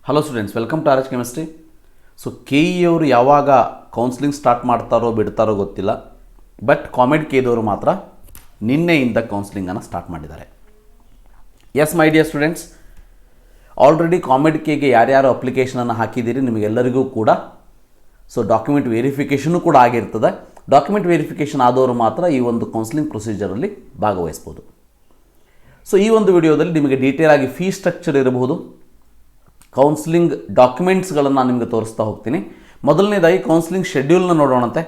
Hello students, welcome to RHchemistry. So KE ಅವರು ಯಾವಾಗ counselling start ಮಾಡ್ತಾರೋ ಬಿಡ್ತಾರೋ ಗೊತ್ತಿಲ್ಲ, ಬಟ್ Comedk ದವರು ಮಾತ್ರ ನಿನ್ನೆಯಿಂದ ಕೌನ್ಸಿಲಿಂಗನ್ನು ಸ್ಟಾರ್ಟ್ ಮಾಡಿದ್ದಾರೆ. Yes my dear students, already Comedkಗೆ ಯಾರ್ಯಾರು ಅಪ್ಲಿಕೇಶನನ್ನು ಹಾಕಿದ್ದೀರಿ ನಿಮಗೆಲ್ಲರಿಗೂ ಕೂಡ ಸೊ ಡಾಕ್ಯುಮೆಂಟ್ ವೆರಿಫಿಕೇಷನು ಕೂಡ ಆಗಿರ್ತದೆ. ಡಾಕ್ಯುಮೆಂಟ್ ವೆರಿಫಿಕೇಷನ್ ಆದವರು ಮಾತ್ರ ಈ ಒಂದು ಕೌನ್ಸಿಲಿಂಗ್ ಪ್ರೊಸೀಜರಲ್ಲಿ ಭಾಗವಹಿಸ್ಬೋದು. ಸೊ ಈ ಒಂದು ವಿಡಿಯೋದಲ್ಲಿ ನಿಮಗೆ ಡೀಟೇಲ್ ಆಗಿ ಫೀ ಸ್ಟ್ರಕ್ಚರ್ ಇರಬಹುದು, ಕೌನ್ಸಿಲಿಂಗ್ ಡಾಕ್ಯುಮೆಂಟ್ಸ್ಗಳನ್ನು ನಾನು ನಿಮಗೆ ತೋರಿಸ್ತಾ ಹೋಗ್ತೀನಿ. ಮೊದಲನೇದಾಗಿ ಕೌನ್ಸಿಲಿಂಗ್ ಶೆಡ್ಯೂಲ್ನ ನೋಡೋಣಂತೆ.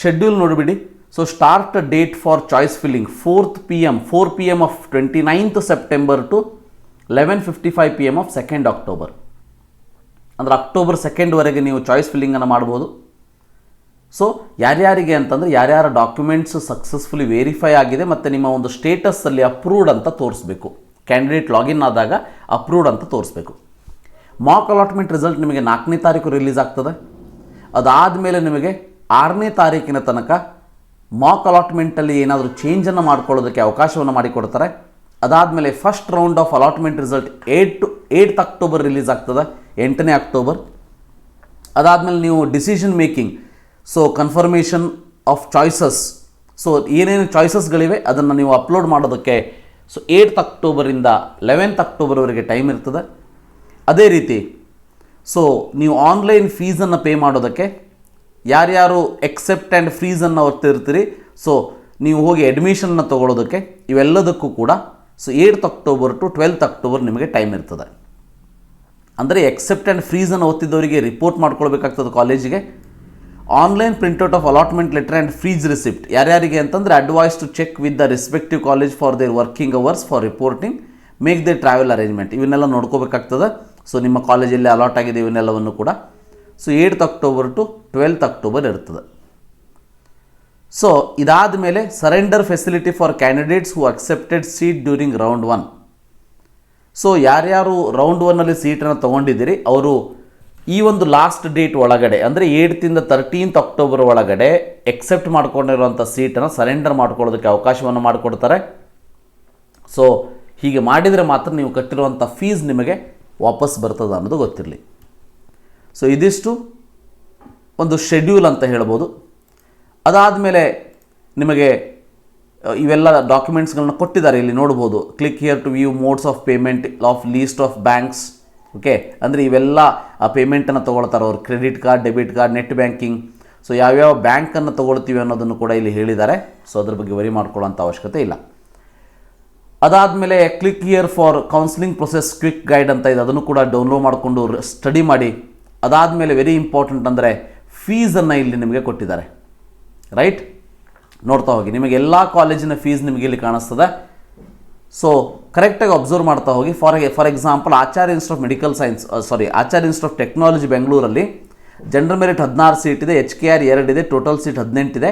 ಶೆಡ್ಯೂಲ್ ನೋಡಿಬಿಡಿ. So start date for choice filling 4 PM of 29th September to 11:55 PM of 2nd October. ಅಂದರೆ October 2 ನೀವು ಚಾಯ್ಸ್ ಫಿಲ್ಲಿಂಗನ್ನು ಮಾಡ್ಬೋದು. ಸೊ ಯಾರ್ಯಾರಿಗೆ ಅಂತಂದರೆ ಯಾರ್ಯಾರ ಡಾಕ್ಯುಮೆಂಟ್ಸ್ ಸಕ್ಸಸ್ಫುಲಿ ವೆರಿಫೈ ಆಗಿದೆ ಮತ್ತು ನಿಮ್ಮ ಒಂದು ಸ್ಟೇಟಸ್ಸಲ್ಲಿ ಅಪ್ರೂವ್ಡ್ ಅಂತ ತೋರಿಸ್ಬೇಕು. ಕ್ಯಾಂಡಿಡೇಟ್ ಲಾಗಿನ್ ಆದಾಗ ಅಪ್ರೂವ್ಡ್ ಅಂತ ತೋರಿಸ್ಬೇಕು. ಮಾಕ್ ಅಲಾಟ್ಮೆಂಟ್ ರಿಸಲ್ಟ್ ನಿಮಗೆ 4ನೇ ತಾರೀಕು ರಿಲೀಸ್ ಆಗ್ತದೆ. ಅದಾದಮೇಲೆ ನಿಮಗೆ 6ನೇ ತಾರೀಕಿನ ತನಕ ಮಾಕ್ ಅಲಾಟ್ಮೆಂಟಲ್ಲಿ ಏನಾದರೂ ಚೇಂಜನ್ನು ಮಾಡ್ಕೊಳ್ಳೋದಕ್ಕೆ ಅವಕಾಶವನ್ನು ಮಾಡಿಕೊಡ್ತಾರೆ. ಅದಾದಮೇಲೆ first round of allotment result 8th October release ಆಗ್ತದೆ, 8ನೇ ಅಕ್ಟೋಬರ್. ಅದಾದಮೇಲೆ ನೀವು decision making, so confirmation of choices, so ಏನೇನು ಚಾಯ್ಸಸ್ಗಳಿವೆ ಅದನ್ನು ನೀವು ಅಪ್ಲೋಡ್ ಮಾಡೋದಕ್ಕೆ so 8th October 11th October time ಇರ್ತದೆ. ಅದೇ ರೀತಿ ಸೊ ನೀವು ಆನ್ಲೈನ್ ಫೀಸನ್ನು ಪೇ ಮಾಡೋದಕ್ಕೆ ಯಾರ್ಯಾರು ಎಕ್ಸೆಪ್ಟ್ ಆ್ಯಂಡ್ ಫ್ರೀಸನ್ನು ಒತ್ತಿರ್ತೀರಿ, ಸೊ ನೀವು ಹೋಗಿ ಅಡ್ಮಿಷನ್ನ ತೊಗೊಳೋದಕ್ಕೆ ಇವೆಲ್ಲದಕ್ಕೂ ಕೂಡ so 8th October to 12th October ನಿಮಗೆ ಟೈಮ್ ಇರ್ತದೆ. ಅಂದರೆ ಎಕ್ಸೆಪ್ಟ್ ಆ್ಯಂಡ್ ಫ್ರೀಸನ್ನು ಒತ್ತಿದ್ದವರಿಗೆ ರಿಪೋರ್ಟ್ ಮಾಡ್ಕೊಳ್ಬೇಕಾಗ್ತದೆ ಕಾಲೇಜಿಗೆ. Online printout of allotment letter and fees receipt ಯಾರ್ಯಾರಿಗೆ ಅಂತಂದರೆ advise to check with the respective college for their working hours for reporting, make they travel arrangement, ಇವನ್ನೆಲ್ಲ ನೋಡ್ಕೋಬೇಕಾಗ್ತದೆ. ಸೊ ನಿಮ್ಮ ಕಾಲೇಜಲ್ಲಿ ಅಲಾಟ್ ಆಗಿದೆ ಇವನ್ನೆಲ್ಲವನ್ನು ಕೂಡ so 8th October to 12th October ಇರ್ತದೆ. ಸೊ ಇದಾದ ಮೇಲೆ surrender facility for candidates who accepted seat during round 1. So ಯಾರ್ಯಾರು ರೌಂಡ್ 1ನಲ್ಲಿ ಸೀಟನ್ನು ತೊಗೊಂಡಿದ್ದೀರಿ ಅವರು ಈ ಒಂದು ಲಾಸ್ಟ್ ಡೇಟ್ ಒಳಗಡೆ ಅಂದರೆ 8th ಇಂದ 13th October ಒಳಗಡೆ ಎಕ್ಸೆಪ್ಟ್ ಮಾಡ್ಕೊಂಡಿರುವಂಥ ಸೀಟನ್ನು ಸರೆಂಡರ್ ಮಾಡ್ಕೊಳ್ಳೋದಕ್ಕೆ ಅವಕಾಶವನ್ನು ಮಾಡಿಕೊಡ್ತಾರೆ. ಸೊ ಹೀಗೆ ಮಾಡಿದರೆ ಮಾತ್ರ ನೀವು ಕಟ್ಟಿರುವಂಥ ಫೀಸ್ ನಿಮಗೆ ವಾಪಸ್ ಬರ್ತದೆ ಅನ್ನೋದು ಗೊತ್ತಿರಲಿ. ಸೊ ಇದಿಷ್ಟು ಒಂದು ಶೆಡ್ಯೂಲ್ ಅಂತ ಹೇಳ್ಬೋದು. ಅದಾದಮೇಲೆ ನಿಮಗೆ ಇವೆಲ್ಲ ಡಾಕ್ಯುಮೆಂಟ್ಸ್ಗಳನ್ನ ಕೊಟ್ಟಿದ್ದಾರೆ, ಇಲ್ಲಿ ನೋಡ್ಬೋದು. Click here to view modes of payment of list of banks. Okay, ಅಂದರೆ ಇವೆಲ್ಲ ಆ ಪೇಮೆಂಟನ್ನು ತೊಗೊಳ್ತಾರೆ ಅವರು, credit card, debit card, net banking. So ಯಾವ್ಯಾವ ಬ್ಯಾಂಕನ್ನು ತೊಗೊಳ್ತೀವಿ ಅನ್ನೋದನ್ನು ಕೂಡ ಇಲ್ಲಿ ಹೇಳಿದ್ದಾರೆ. ಸೊ ಅದ್ರ ಬಗ್ಗೆ ವರಿ ಮಾಡ್ಕೊಳ್ಳೋಂಥ ಅವಶ್ಯಕತೆ ಇಲ್ಲ. ಅದಾದಮೇಲೆ click here for counselling process quick guide ಅಂತ ಇದೆ, ಅದನ್ನು ಕೂಡ ಡೌನ್ಲೋಡ್ ಮಾಡಿಕೊಂಡು ಸ್ಟಡಿ ಮಾಡಿ. ಅದಾದಮೇಲೆ ವೆರಿ ಇಂಪಾರ್ಟೆಂಟ್ ಅಂದರೆ ಫೀಸನ್ನು ಇಲ್ಲಿ ನಿಮಗೆ ಕೊಟ್ಟಿದ್ದಾರೆ. ರೈಟ್, ನೋಡ್ತಾ ಹೋಗಿ. ನಿಮಗೆ ಎಲ್ಲ ಕಾಲೇಜಿನ ಫೀಸ್ ನಿಮಗೆ ಇಲ್ಲಿ ಕಾಣಿಸ್ತದೆ. ಸೊ ಕರೆಕ್ಟಾಗಿ ಅಬ್ಸರ್ವ್ ಮಾಡ್ತಾ ಹೋಗಿ. For example Acharya institute of medical science, Acharya institute of technology ಬೆಂಗಳೂರಲ್ಲಿ ಜನರಲ್ ಮೆರಿಟ್ 16 ಸೀಟ್ ಇದೆ, HKR 2 ಇದೆ, ಟೋಟಲ್ ಸೀಟ್ 18 ಇದೆ.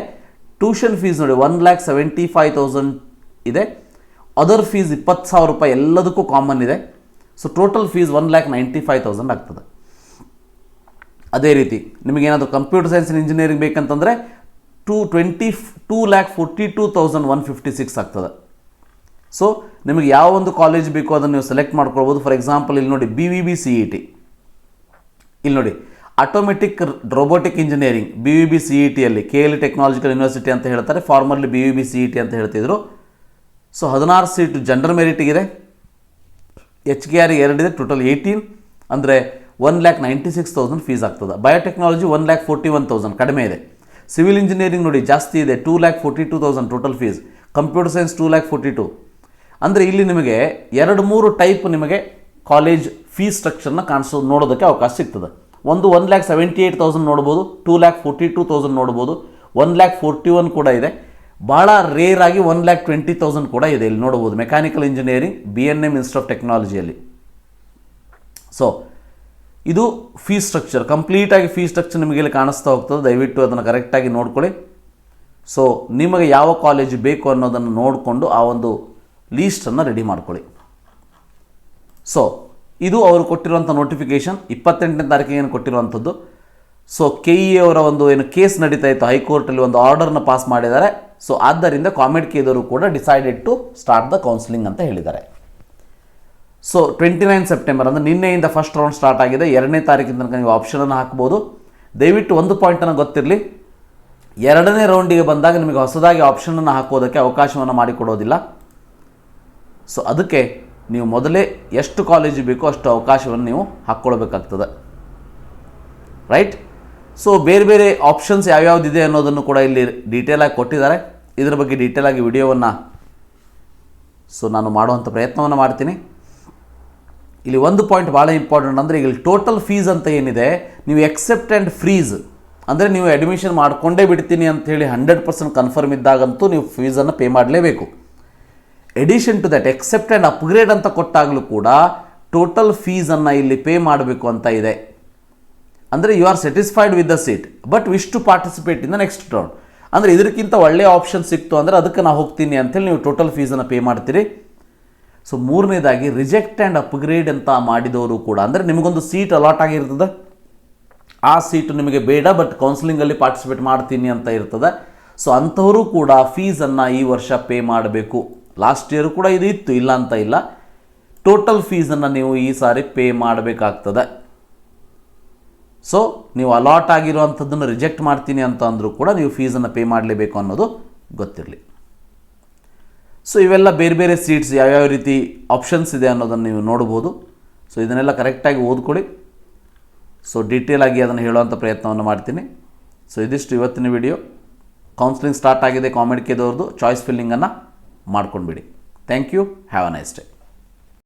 ಟ್ಯೂಷನ್ ಫೀಸ್ ನೋಡಿ 1,75,000 ಇದೆ. ಅದರ್ ಫೀಸ್ 20,000 ರೂಪಾಯಿ ಎಲ್ಲದಕ್ಕೂ ಕಾಮನ್ ಇದೆ. ಸೊ ಟೋಟಲ್ ಫೀಸ್ 1,95,000 ಆಗ್ತದೆ. ಅದೇ ರೀತಿ ನಿಮಗೇನಾದರೂ ಕಂಪ್ಯೂಟರ್ ಸೈನ್ಸ್ ಆ್ಯಂಡ್ ಇಂಜಿನಿಯರಿಂಗ್ ಬೇಕಂತಂದರೆ 2,42,156 ಆಗ್ತದೆ. ಸೊ ನಿಮಗೆ ಯಾವ ಒಂದು ಕಾಲೇಜ್ ಬೇಕೋ ಅದನ್ನು ನೀವು ಸೆಲೆಕ್ಟ್ ಮಾಡ್ಕೊಳ್ಬೋದು. ಫಾರ್ ಎಕ್ಸಾಂಪಲ್ ಇಲ್ಲಿ ನೋಡಿ BVB CET, ಇಲ್ಲಿ ನೋಡಿ automatic robotic engineering BVB CETಯಲ್ಲಿ KL technological university ಅಂತ ಹೇಳ್ತಾರೆ, ಫಾರ್ಮರ್ಲಿ BVB CET ಅಂತ ಹೇಳ್ತಿದ್ರು. ಸೊ 16 ಸೀಟು ಜನರಲ್ ಮೆರಿಟಿಗಿದೆ, HKR 2 ಇದೆ, ಟೋಟಲ್ 18, ಅಂದರೆ 1,96,000 ಫೀಸ್ ಆಗ್ತದೆ. ಬಯೋಟೆಕ್ನಾಲಜಿ 1,41,000 ಕಡಿಮೆ ಇದೆ. ಸಿವಿಲ್ ಇಂಜಿನಿಯರಿಂಗ್ ನೋಡಿ ಜಾಸ್ತಿ ಇದೆ, 2,42,000 ಟೋಟಲ್ ಫೀಸ್. Computer science 2,42,000. ಅಂದರೆ ಇಲ್ಲಿ ನಿಮಗೆ 2-3 ಟೈಪ್ ನಿಮಗೆ ಕಾಲೇಜ್ ಫೀಸ್ ಸ್ಟ್ರಕ್ಚರ್ನ ನೋಡೋದಕ್ಕೆ ಅವಕಾಶ ಸಿಗ್ತದೆ. ಒಂದು 1,78,000 ನೋಡ್ಬೋದು, 2,42,000 ನೋಡ್ಬೋದು, 1,41,000 ಕೂಡ ಇದೆ. ಭಾಳ ರೇರ್ ಆಗಿ 1,20,000 ಕೂಡ ಇದೆ, ಇಲ್ಲಿ ನೋಡ್ಬೋದು. Mechanical engineering BNM institute of ಟೆಕ್ನಾಲಜಿಯಲ್ಲಿ. ಸೊ ಇದು ಫೀಸ್ ಸ್ಟ್ರಕ್ಚರ್, ಕಂಪ್ಲೀಟಾಗಿ ಫೀಸ್ ಸ್ಟ್ರಕ್ಚರ್ ನಿಮಗೆ ಇಲ್ಲಿ ಕಾಣಿಸ್ತಾ ಹೋಗ್ತದೆ. ದಯವಿಟ್ಟು ಅದನ್ನು ಕರೆಕ್ಟಾಗಿ ನೋಡ್ಕೊಳ್ಳಿ. ಸೊ ನಿಮಗೆ ಯಾವ ಕಾಲೇಜ್ ಬೇಕು ಅನ್ನೋದನ್ನು ನೋಡಿಕೊಂಡು ಆ ಒಂದು ಲೀಸ್ಟನ್ನು ರೆಡಿ ಮಾಡ್ಕೊಳ್ಳಿ. ಸೊ ಇದು ಅವರು ಕೊಟ್ಟಿರುವಂಥ ನೋಟಿಫಿಕೇಷನ್ 28ನೇ ತಾರೀಕಿಗೆ ಕೊಟ್ಟಿರುವಂಥದ್ದು. ಸೊ KE ಅವರ ಒಂದು ಏನು ಕೇಸ್ ನಡೀತಾ ಇತ್ತು ಹೈಕೋರ್ಟಲ್ಲಿ, ಒಂದು ಆರ್ಡರ್ನ ಪಾಸ್ ಮಾಡಿದ್ದಾರೆ. ಸೊ ಆದ್ದರಿಂದ Comedk ದವರು ಕೂಡ decided to start the counselling ಅಂತ ಹೇಳಿದ್ದಾರೆ. ಸೊ 29 ಸೆಪ್ಟೆಂಬರ್ ಅಂದರೆ ನಿನ್ನೆಯಿಂದ ಫಸ್ಟ್ ರೌಂಡ್ ಸ್ಟಾರ್ಟ್ ಆಗಿದೆ. 2ನೇ ತಾರೀಕಿನ ತನಕ ನೀವು ಆಪ್ಷನನ್ನು ಹಾಕ್ಬೋದು. ದಯವಿಟ್ಟು ಒಂದು ಪಾಯಿಂಟನ್ನು ಗೊತ್ತಿರಲಿ, 2ನೇ ರೌಂಡಿಗೆ ಬಂದಾಗ ನಿಮಗೆ ಹೊಸದಾಗಿ ಆಪ್ಷನನ್ನು ಹಾಕೋದಕ್ಕೆ ಅವಕಾಶವನ್ನು ಮಾಡಿಕೊಡೋದಿಲ್ಲ. ಸೊ ಅದಕ್ಕೆ ನೀವು ಮೊದಲೇ ಎಷ್ಟು ಕಾಲೇಜ್ ಬೇಕೋ ಅಷ್ಟು ಅವಕಾಶವನ್ನು ನೀವು ಹಾಕ್ಕೊಳ್ಬೇಕಾಗ್ತದೆ, ರೈಟ್. ಸೊ ಬೇರೆ ಬೇರೆ ಆಪ್ಷನ್ಸ್ ಯಾವ್ಯಾವುದಿದೆ ಅನ್ನೋದನ್ನು ಕೂಡ ಇಲ್ಲಿ ಡೀಟೇಲಾಗಿ ಕೊಟ್ಟಿದ್ದಾರೆ. ಇದರ ಬಗ್ಗೆ ಡೀಟೇಲಾಗಿ ವಿಡಿಯೋವನ್ನು ನಾನು ಮಾಡುವಂಥ ಪ್ರಯತ್ನವನ್ನು ಮಾಡ್ತೀನಿ. ಇಲ್ಲಿ ಒಂದು ಪಾಯಿಂಟ್ ಭಾಳ ಇಂಪಾರ್ಟೆಂಟ್ ಅಂದರೆ ಈಗ ಟೋಟಲ್ ಫೀಸ್ ಅಂತ ಏನಿದೆ, ನೀವು ಎಕ್ಸೆಪ್ಟ್ ಆ್ಯಂಡ್ ಫ್ರೀಸ್ ಅಂದರೆ ನೀವು ಅಡ್ಮಿಷನ್ ಮಾಡಿಕೊಂಡೇ ಬಿಡ್ತೀನಿ ಅಂಥೇಳಿ 100% ಕನ್ಫರ್ಮ್ ಇದ್ದಾಗಂತೂ ನೀವು ಫೀಸನ್ನು ಪೇ ಮಾಡಲೇಬೇಕು. Addition to that accept and upgrade ಅಂತ ಕೊಟ್ಟಾಗಲೂ ಕೂಡ ಟೋಟಲ್ ಫೀಸನ್ನು ಇಲ್ಲಿ ಪೇ ಮಾಡಬೇಕು ಅಂತ ಇದೆ. ಅಂದರೆ you are satisfied with the seat but wish to participate in the next round. ಅಂದರೆ ಇದಕ್ಕಿಂತ ಒಳ್ಳೆಯ ಆಪ್ಷನ್ ಸಿಕ್ತು ಅಂದರೆ ಅದಕ್ಕೆ ನಾನು ಹೋಗ್ತೀನಿ ಅಂತೇಳಿ ನೀವು ಟೋಟಲ್ ಫೀಸನ್ನು ಪೇ ಮಾಡ್ತೀರಿ. ಸೊ 3ನೇದಾಗಿ ರಿಜೆಕ್ಟ್ ಆ್ಯಂಡ್ ಅಪ್ಗ್ರೇಡ್ ಅಂತ ಮಾಡಿದವರು ಕೂಡ, ಅಂದರೆ ನಿಮಗೊಂದು ಸೀಟ್ ಅಲಾಟ್ ಆಗಿರ್ತದೆ, ಆ ಸೀಟು ನಿಮಗೆ ಬೇಡ ಬಟ್ ಕೌನ್ಸಿಲಿಂಗಲ್ಲಿ ಪಾರ್ಟಿಸಿಪೇಟ್ ಮಾಡ್ತೀನಿ ಅಂತ ಇರ್ತದೆ. ಸೊ ಅಂಥವರು ಕೂಡ ಫೀಸನ್ನು ಈ ವರ್ಷ ಪೇ ಮಾಡಬೇಕು. ಲಾಸ್ಟ್ ಇಯರು ಕೂಡ ಇದು ಇತ್ತು, ಇಲ್ಲ ಅಂತ ಇಲ್ಲ. ಟೋಟಲ್ ಫೀಸನ್ನು ನೀವು ಈ ಸಾರಿ ಪೇ ಮಾಡಬೇಕಾಗ್ತದೆ. ಸೊ ನೀವು ಅಲಾಟ್ ಆಗಿರುವಂಥದ್ದನ್ನು ರಿಜೆಕ್ಟ್ ಮಾಡ್ತೀನಿ ಅಂತ ಅಂದರೂ ಕೂಡ ನೀವು ಫೀಸನ್ನು ಪೇ ಮಾಡಲೇಬೇಕು ಅನ್ನೋದು ಗೊತ್ತಿರಲಿ. ಸೊ ಇವೆಲ್ಲ ಬೇರೆ ಬೇರೆ ಸೀಟ್ಸ್ ಯಾವ್ಯಾವ ರೀತಿ ಆಪ್ಷನ್ಸ್ ಇದೆ ಅನ್ನೋದನ್ನು ನೀವು ನೋಡ್ಬೋದು. ಸೊ ಇದನ್ನೆಲ್ಲ ಕರೆಕ್ಟಾಗಿ ಓದ್ಕೊಳ್ಳಿ. ಸೊ ಡೀಟೇಲಾಗಿ ಅದನ್ನು ಹೇಳುವಂಥ ಪ್ರಯತ್ನವನ್ನು ಮಾಡ್ತೀನಿ. ಸೊ ಇದಿಷ್ಟು ಇವತ್ತಿನ ವಿಡಿಯೋ. ಕೌನ್ಸಿಲಿಂಗ್ ಸ್ಟಾರ್ಟ್ ಆಗಿದೆ ಕಾಮೆಡ್ಕೆದವ್ರದ್ದು. ಚಾಯ್ಸ್ ಫಿಲ್ಲಿಂಗನ್ನು ಮಾಡ್ಕೊಂಡ್ಬಿಡಿ. Thank you. Have a nice day.